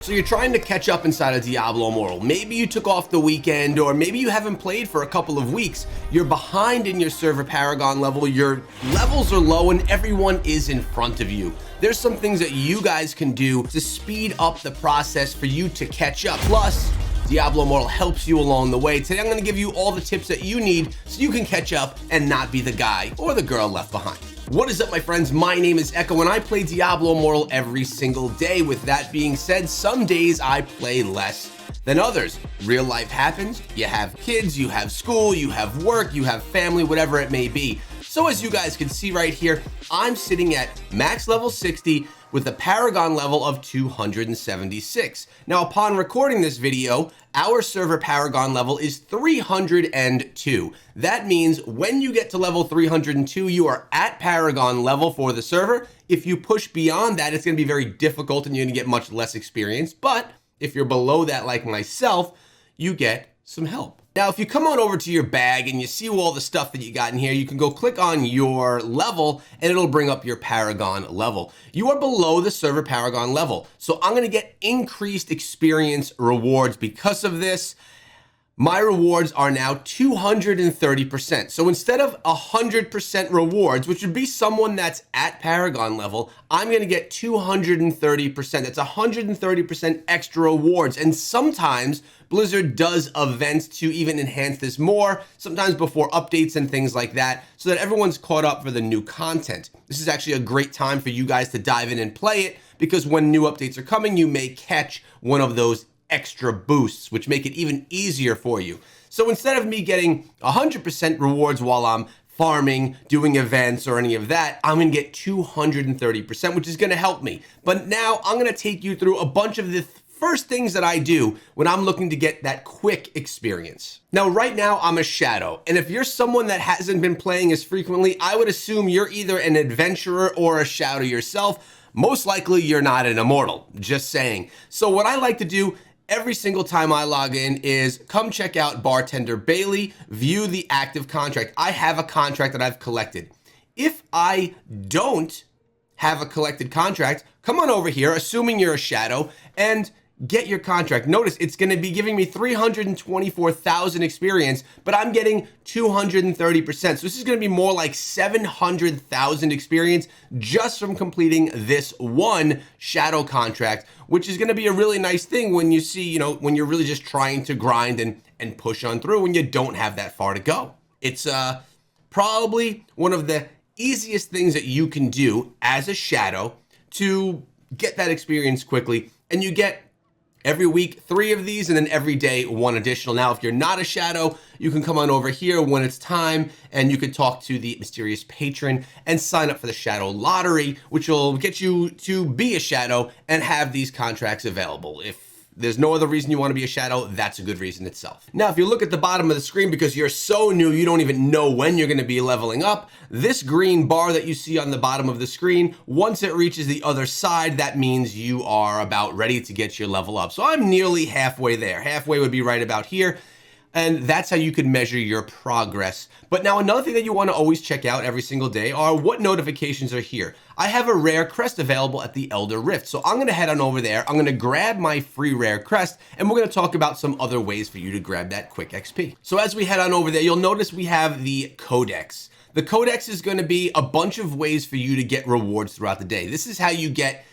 So you're trying to catch up inside of Diablo Immortal. Maybe you took off the weekend, or maybe you haven't played for a couple of weeks. You're behind in your server Paragon level, your levels are low, and everyone is in front of you. There's some things that you guys can do to speed up the process for you to catch up. Plus, Diablo Immortal helps you along the way. Today I'm going to give you all the tips that you need so you can catch up and not be the guy or the girl left behind. What is up, my friends? My name is Echo and I play Diablo Immortal every single day. With that being said, some days I play less than others. Real life happens. You have kids, you have school, you have work, you have family, whatever it may be. So as you guys can see right here, I'm sitting at max level 60 with a Paragon level of 276. Now, upon recording this video, our server Paragon level is 302. That means when you get to level 302, you are at Paragon level for the server. If you push beyond that, it's gonna be very difficult and you're gonna get much less experience. But if you're below that, like myself, you get some help. Now, if you come on over to your bag and you see all the stuff that you got in here, you can go click on your level and it'll bring up your Paragon level. You are below the server Paragon level. So I'm gonna get increased experience rewards because of this. My rewards are now 230%. So instead of 100% rewards, which would be someone that's at Paragon level, I'm gonna get 230%. That's 130% extra rewards. And sometimes Blizzard does events to even enhance this more, sometimes before updates and things like that, so that everyone's caught up for the new content. This is actually a great time for you guys to dive in and play it, because when new updates are coming, you may catch one of those extra boosts, which make it even easier for you. So instead of me getting 100% rewards while I'm farming, doing events, or any of that, I'm gonna get 230%, which is gonna help me. But now I'm gonna take you through a bunch of the first things that I do when I'm looking to get that quick experience. Now, right now, I'm a shadow. And if you're someone that hasn't been playing as frequently, I would assume you're either an adventurer or a shadow yourself. Most likely, you're not an immortal, just saying. So what I like to do every single time I log in is come check out Bartender Bailey, view the active contract. I have a contract that I've collected. If I don't have a collected contract, come on over here, assuming you're a shadow, and get your contract. Notice it's gonna be giving me 324,000 experience, but I'm getting 230%. So this is gonna be more like 700,000 experience just from completing this one shadow contract, which is gonna be a really nice thing when you see, when you're really just trying to grind and push on through when you don't have that far to go. It's probably one of the easiest things that you can do as a shadow to get that experience quickly, and you get every week 3 of these, and then every day 1 additional. Now, if you're not a shadow, you can come on over here when it's time, and you can talk to the mysterious patron and sign up for the shadow lottery, which will get you to be a shadow and have these contracts available. If there's no other reason you want to be a shadow, that's a good reason itself. Now, if you look at the bottom of the screen, because you're so new, you don't even know when you're going to be leveling up, this green bar that you see on the bottom of the screen, once it reaches the other side, that means you are about ready to get your level up. So I'm nearly halfway there. Halfway would be right about here. And that's how you can measure your progress. But now another thing that you want to always check out every single day are what notifications are here. I have a rare crest available at the Elder Rift. So I'm going to head on over there. I'm going to grab my free rare crest, and we're going to talk about some other ways for you to grab that quick XP. So as we head on over there, you'll notice we have the codex. The codex is going to be a bunch of ways for you to get rewards throughout the day. This is how you get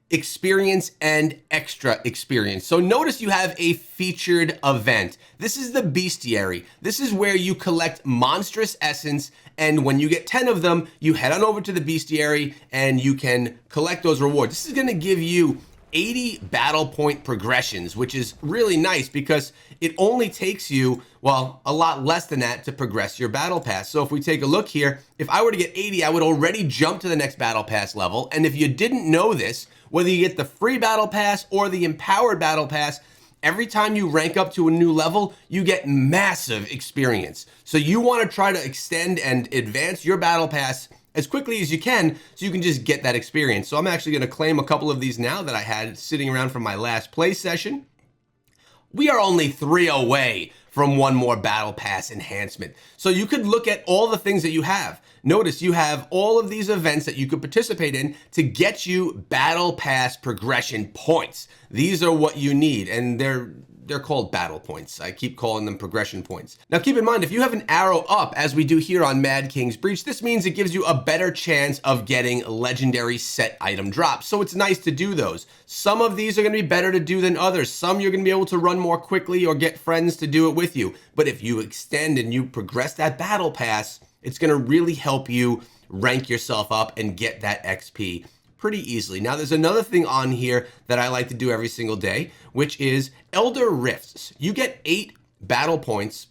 experience and extra experience. So notice you have a featured event. This is the bestiary. This is where you collect monstrous essence, and when you get 10 of them, you head on over to the bestiary and you can collect those rewards. This is going to give you 80 battle point progressions, which is really nice because it only takes you, well, a lot less than that to progress your battle pass. So if we take a look here, if I were to get 80, I would already jump to the next battle pass level. And if you didn't know this, whether you get the free battle pass or the empowered battle pass, every time you rank up to a new level, you get massive experience. So you want to try to extend and advance your battle pass as quickly as you can so you can just get that experience. So I'm actually going to claim a couple of these now that I had sitting around from my last play session. We are only 3 away from one more battle pass enhancement. So you could look at all the things that you have. Notice you have all of these events that you could participate in to get you battle pass progression points. These are what you need, and they're called battle points. I keep calling them progression points. Now keep in mind, if you have an arrow up, as we do here on Mad King's Breach, this means it gives you a better chance of getting legendary set item drops. So it's nice to do those. Some of these are gonna be better to do than others. Some you're gonna be able to run more quickly or get friends to do it with you. But if you extend and you progress that battle pass, it's gonna really help you rank yourself up and get that XP pretty easily. Now there's another thing on here that I like to do every single day, which is Elder Rifts. You get 8 battle points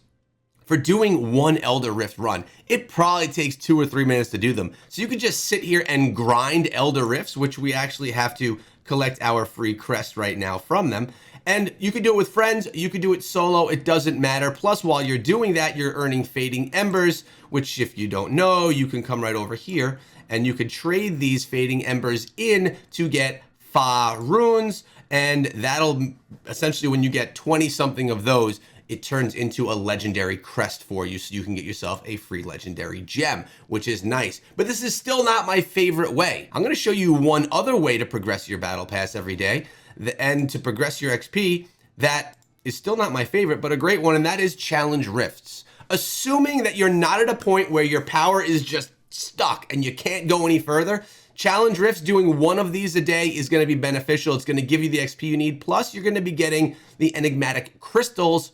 for doing one Elder Rift run. It probably takes 2 or 3 minutes to do them. So you could just sit here and grind Elder Rifts, which we actually have to collect our free crest right now from them. And you could do it with friends, you could do it solo, it doesn't matter. Plus, while you're doing that, you're earning Fading Embers, which if you don't know, you can come right over here and you could trade these Fading Embers in to get Fa runes, and that'll essentially, when you get 20 something of those, it turns into a legendary crest for you, so you can get yourself a free legendary gem, which is nice. But this is still not my favorite way. I'm gonna show you one other way to progress your battle pass every day, and to progress your XP, that is still not my favorite, but a great one, and that is challenge rifts. Assuming that you're not at a point where your power is just stuck and you can't go any further, challenge rifts, doing one of these a day is going to be beneficial. It's going to give you the XP you need. Plus, you're going to be getting the enigmatic crystals,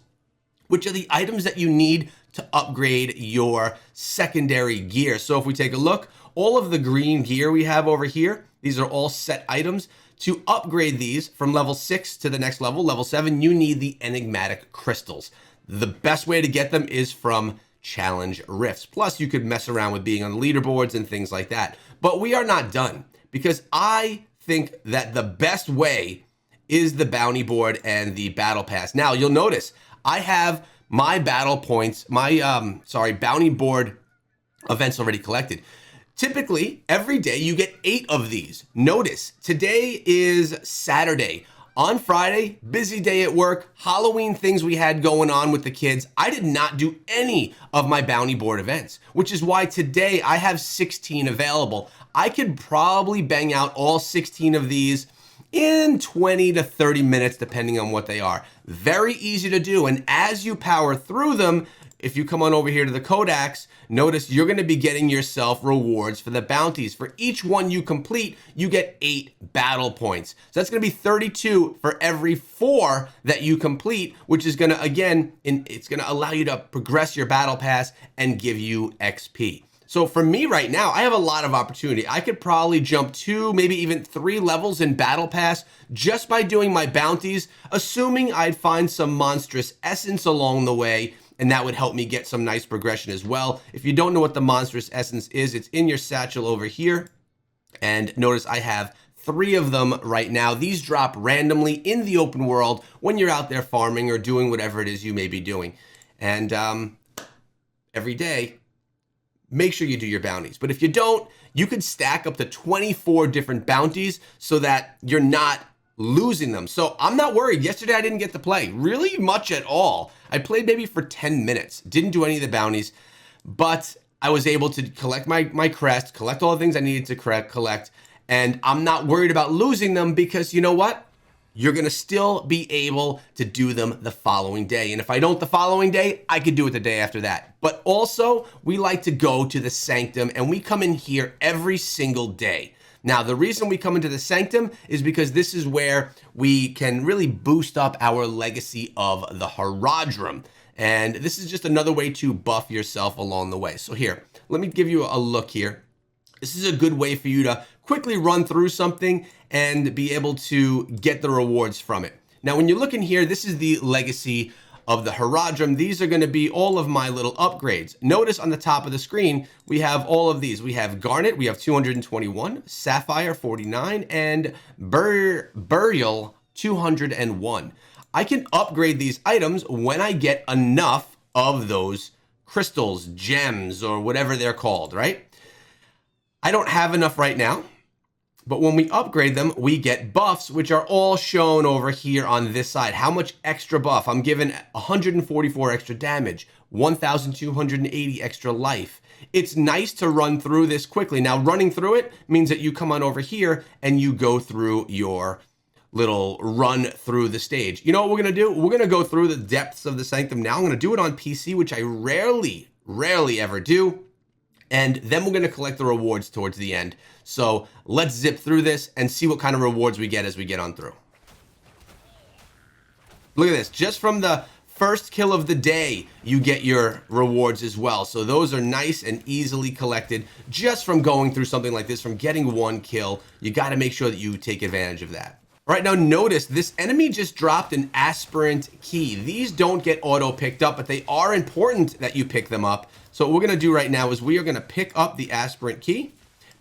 which are the items that you need to upgrade your secondary gear. So if we take a look, all of the green gear we have over here, these are all set items. To upgrade these from level 6 to the next level, level 7, you need the enigmatic crystals. The best way to get them is from challenge rifts. Plus, you could mess around with being on leaderboards and things like that. But we are not done, because I think that the best way is the bounty board and the battle pass. Now, you'll notice I have my battle points, my bounty board events already collected. Typically, every day you get 8 of these. Notice, today is Saturday. On Friday, busy day at work, Halloween things we had going on with the kids. I did not do any of my bounty board events, which is why today I have 16 available. I could probably bang out all 16 of these in 20 to 30 minutes, depending on what they are. Very easy to do, and as you power through them, if you come on over here to the codex, notice you're going to be getting yourself rewards for the bounties. For each one you complete, you get 8 battle points. So that's going to be 32 for every 4 that you complete, which is going to, again, it's going to allow you to progress your battle pass and give you XP. So for me right now, I have a lot of opportunity. I could probably jump 2, maybe even 3 levels in battle pass just by doing my bounties, assuming I'd find some monstrous essence along the way, and that would help me get some nice progression as well. If you don't know what the monstrous essence is, it's in your satchel over here. And notice I have 3 of them right now. These drop randomly in the open world when you're out there farming or doing whatever it is you may be doing. And every day, make sure you do your bounties. But if you don't, you could stack up to 24 different bounties so that you're not losing them. So I'm not worried. Yesterday I didn't get to play really much at all. I played maybe for 10 minutes, didn't do any of the bounties, but I was able to collect my crest, collect all the things I needed to collect, and I'm not worried about losing them because you know what? You're gonna still be able to do them the following day. And if I don't the following day, I could do it the day after that. But also, we like to go to the Sanctum and we come in here every single day. Now, the reason we come into the Sanctum is because this is where we can really boost up our legacy of the Haradrim. And this is just another way to buff yourself along the way. So here, let me give you a look here. This is a good way for you to quickly run through something and be able to get the rewards from it. Now, when you look in here, this is the legacy of the Haradrim. These are going to be all of my little upgrades. Notice on the top of the screen, we have all of these. We have Garnet, we have 221, Sapphire 49, and Burial 201. I can upgrade these items when I get enough of those crystals, gems, or whatever they're called, right? I don't have enough right now. But when we upgrade them, we get buffs, which are all shown over here on this side. How much extra buff? I'm given 144 extra damage, 1,280 extra life. It's nice to run through this quickly. Now, running through it means that you come on over here and you go through your little run through the stage. You know what we're gonna do? We're gonna go through the depths of the Sanctum now. I'm gonna do it on PC, which I rarely ever do. And then we're gonna collect the rewards towards the end. So let's zip through this and see what kind of rewards we get as we get on through. Look at this, just from the first kill of the day, you get your rewards as well. So those are nice and easily collected just from going through something like this, from getting one kill. You gotta make sure that you take advantage of that. All right, now notice this enemy just dropped an aspirant key. These don't get auto picked up, but they are important that you pick them up. So what we're gonna do right now is we are gonna pick up the aspirant key,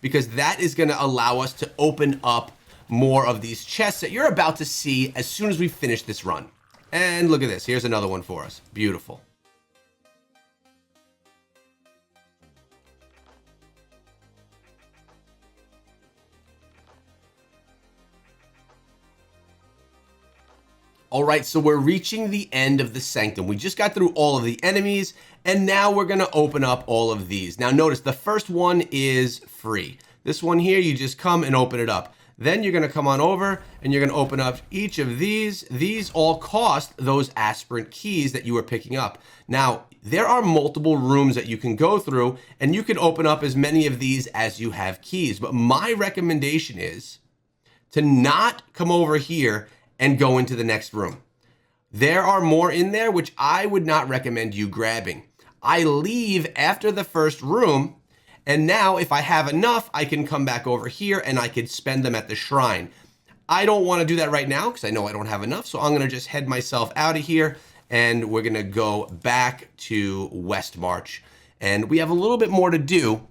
because that is gonna allow us to open up more of these chests that you're about to see as soon as we finish this run. And look at this, here's another one for us. Beautiful. All right, so we're reaching the end of the Sanctum. We just got through all of the enemies, and now we're gonna open up all of these. Now notice the first one is free. This one here, you just come and open it up. Then you're gonna come on over and you're gonna open up each of these. These all cost those aspirant keys that you were picking up. Now, there are multiple rooms that you can go through, and you can open up as many of these as you have keys. But my recommendation is to not come over here and go into the next room. There are more in there, which I would not recommend you grabbing. I leave after the first room, and now if I have enough, I can come back over here and I can spend them at the shrine. I don't want to do that right now because I know I don't have enough, so I'm going to just head myself out of here, and we're going to go back to West March. And we have a little bit more to do,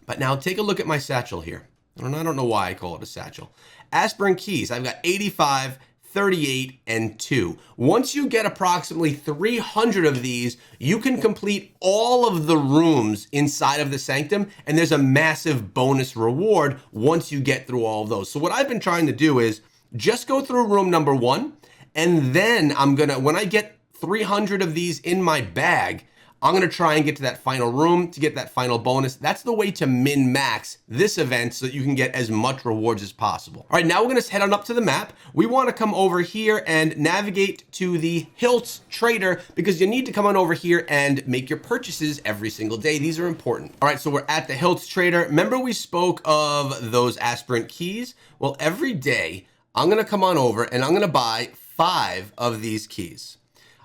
but now take a look at my satchel here. I don't know why I call it a satchel. Aspirant keys, I've got 85, 38, and 2. Once you get approximately 300 of these, you can complete all of the rooms inside of the Sanctum, and there's a massive bonus reward once you get through all of those. So what I've been trying to do is just go through room number 1, and then when I get 300 of these in my bag, I'm gonna try and get to that final room to get that final bonus. That's the way to min-max this event so that you can get as much rewards as possible. All right, now we're gonna head on up to the map. We wanna come over here and navigate to the Hilt Trader, because you need to come on over here and make your purchases every single day. These are important. All right, so we're at the Hilt Trader. Remember we spoke of those aspirant keys? Well, every day, I'm gonna come on over and I'm gonna buy 5 of these keys.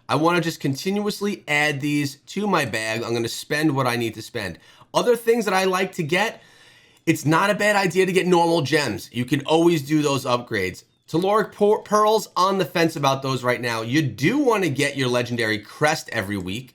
I want to just continuously add these to my bag. I'm going to spend what I need to spend. Other things that I like to get, it's not a bad idea to get normal gems. You can always do those upgrades. Telluric pearls, on the fence about those right now. You do want to get your legendary crest every week.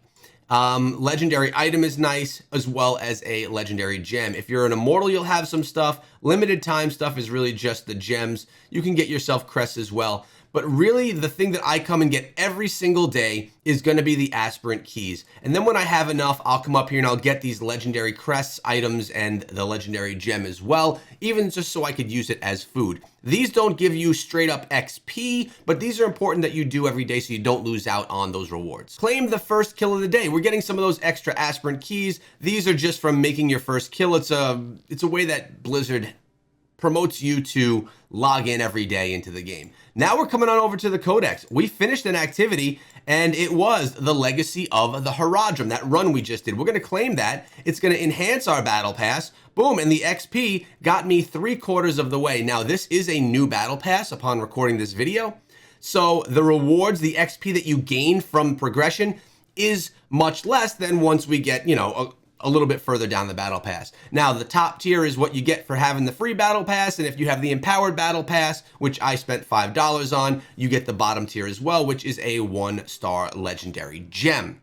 Legendary item is nice, as well as a legendary gem. If you're an immortal, you'll have some stuff. Limited time stuff is really just the gems. You can get yourself crests as well. But really, the thing that I come and get every single day is going to be the aspirant keys. And then when I have enough, I'll come up here and I'll get these legendary crests items and the legendary gem as well, even just so I could use it as food. These don't give you straight up XP, but these are important that you do every day so you don't lose out on those rewards. Claim the first kill of the day. We're getting some of those extra aspirant keys. These are just from making your first kill. It's a way that Blizzard promotes you to log in every day into the game. Now we're coming on over to the codex. We finished an activity, and it was the Legacy of the Haradrim, that run we just did. We're gonna claim that. It's gonna enhance our battle pass. Boom, and the XP got me 3/4 of the way. Now this is a new battle pass upon recording this video. So the rewards, the XP that you gain from progression is much less than once we get, a little bit further down the battle pass. Now, the top tier is what you get for having the free battle pass, and if you have the empowered battle pass, which I spent $5 on, you get the bottom tier as well, which is a 1-star legendary gem.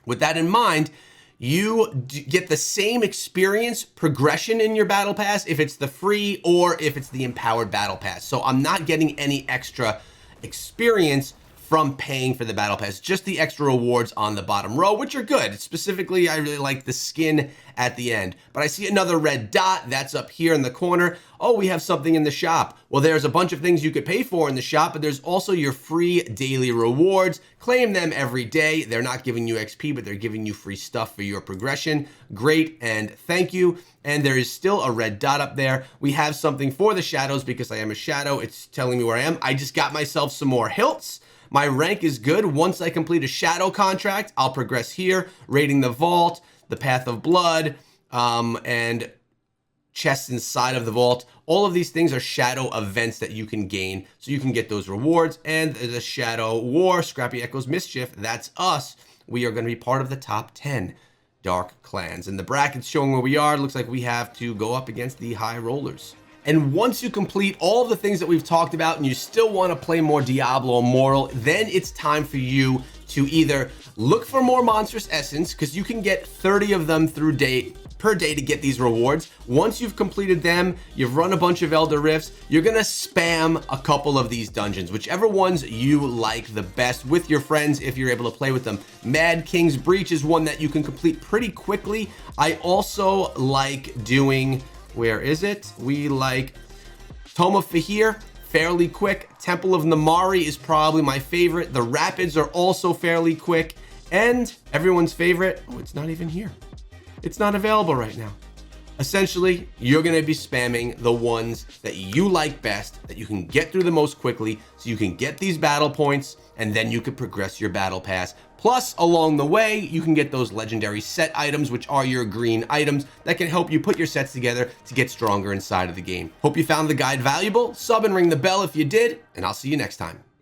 With that in mind, you get the same experience progression in your battle pass if it's the free or if it's the empowered battle pass. So I'm not getting any extra experience from paying for the battle pass, just the extra rewards on the bottom row, which are good. Specifically, I really like the skin at the end. But I see another red dot that's up here in the corner. Oh, we have something in the shop. Well, there's a bunch of things you could pay for in the shop, but there's also your free daily rewards. Claim them every day. They're not giving you XP, but they're giving you free stuff for your progression. Great, and thank you. And there is still a red dot up there. We have something for the shadows because I am a shadow. It's telling me where I am. I just got myself some more hilts. My rank is good. Once I complete a shadow contract, I'll progress here, raiding the vault, the path of blood, and chests inside of the vault. All of these things are shadow events that you can gain, so you can get those rewards. And the Shadow War, Scrappy Echoes Mischief, that's us. We are going to be part of the top 10 Dark Clans. And the bracket's showing where we are. It looks like we have to go up against the High Rollers. And once you complete all of the things that we've talked about and you still want to play more Diablo Immortal, then it's time for you to either look for more Monstrous Essence, because you can get 30 of them per day to get these rewards. Once you've completed them, you've run a bunch of Elder Rifts, you're gonna spam a couple of these dungeons, whichever ones you like the best with your friends if you're able to play with them. Mad King's Breach is one that you can complete pretty quickly. I also like doing, where is it? We like Tome of Fahir, fairly quick. Temple of Namari is probably my favorite. The Rapids are also fairly quick. And everyone's favorite, oh, it's not even here. It's not available right now. Essentially, you're going to be spamming the ones that you like best, that you can get through the most quickly, so you can get these battle points, and then you can progress your battle pass. Plus, along the way, you can get those legendary set items, which are your green items that can help you put your sets together to get stronger inside of the game. Hope you found the guide valuable. Sub and ring the bell if you did, and I'll see you next time.